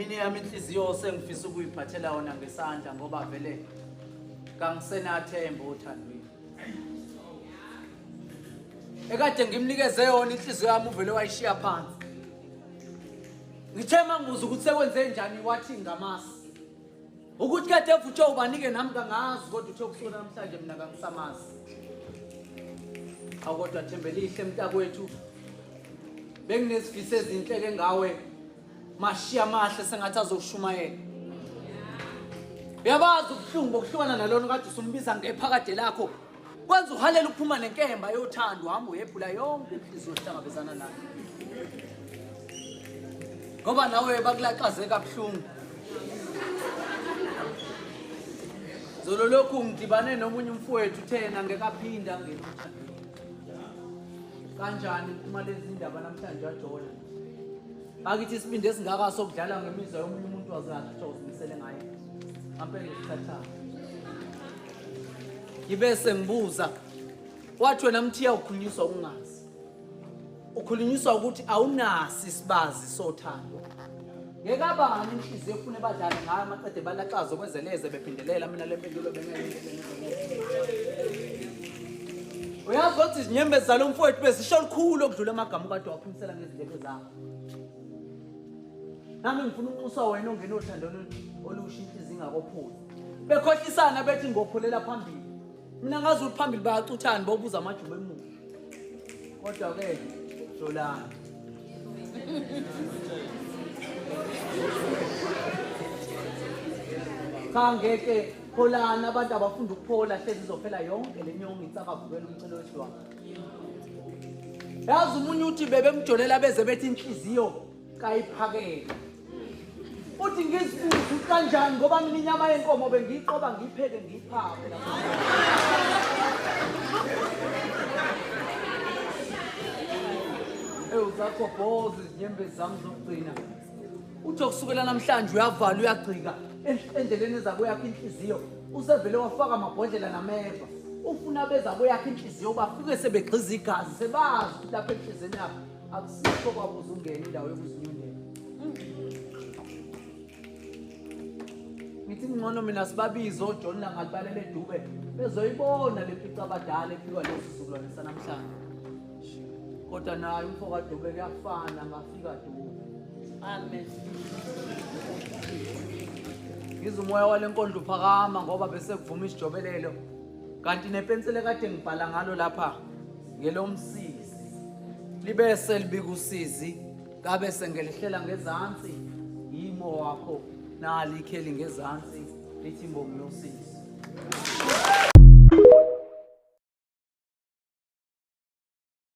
mina yami inhliziyo sengifisa ukuyiphathela yona ngesandla ngoba vele kangisenathemba othandweni. Ekade ngimnikeze yona inhliziyo yami uvele wayishiya phansi. Ngithe mangibuza ukuthi sekwenze njani wathi ngamasi. Ukuthi kade futhi ubanike nami kangazi kodwa uthe kusukela namhlanje mina kangisamazi. Akodwa thembelihle mntakwethu. Benginezifiso ezinhle ke ngawe mashiya mahle sengathi azoshumayela. Uyabazi ubuhlungu bokuhlukana nalona kade usumbiza ngephakade lakho. Kwenza uhalela ukuphuma nenkemba yothando uhamba uyephula yonke inhliziyo ohlangabezana nayo. Ngoba nawe bakulaxaze kabuhlungu. Zolo lokhu ngidibane nomunye umfowethu uthena ngekaphinda ngenomthando. Kanjani uma lezi ndaba namhlanje yajona? Bakithi isibindi esingaka sokudlala ngemizwa yomunye umuntu wazathi uzimisele ngaye. Ngampela isithatha. Ngibese ngibuza wathi wena mthiya ukhulunyiswa ungazi. Ukhulunyiswa ukuthi awunasi isibazi sothando. Ngeke abani inhliziyo efune badlale ngayo amaqede balaxazo kwezeleze bephindelela mina lempendulo bengeke. Uyazi ukuthi izinyembezi zalo mfowethu bezisho likhulu okudlula amagama kade waphimisela ngezindlebe zakho. Nami ngifuna unxusa wena ongena othandweni olusha inhliziyo ingakophuzi. Bekhohlisana bethi ngophulela phambili. Mina ngazi ukuthi phambili bayacuthana bobuza amajuba emuva. Kodwa ke Dolana. Kangeke pholana abantu abafunda ukuphola hlezi izophela yonke lenyongo insakavukela umcelo wesilwane. Yazi umunye uthi bebemjolela beze bethi inhliziyo kayiphakele. Uthi ngizifuza kanjani ngoba mina inyama yenkomo bengiyiqoba ngiyipheke ngiyiphaphe lapha. Uzakho bozi izinyembezi zami zokugcina. Uthi kusukela namhlanje uyavala uyagcika endleleni ezabo yakhe inhliziyo. Usevele wafaka amabhodlela nameva. Ufuna bezabo yakhe inhliziyo bafike sebegxiza igazi sebazi ukuthi lapha enhliziyweni yakhe akusikho kwabuza ungena indawo yokuzinyundela. Ngithi ngcono mina sibabizo uJohn langabalele edube bezoyibona lepica abadala ephikwa lesizukulwane sanamhlanje. Kodwa naye umfoko kaDube kuyafana ngafika Dube. Amen. Ngizumoya walenkondlo uphakama ngoba bese kuvuma isijobelelo. Kanti nepensele kade ngibhala ngalo lapha ngelomsisi. Libese libika usizi kabe sengelihlela ngezansi yimo wakho nali ikheli ngezansi lithi imbongi yosisi.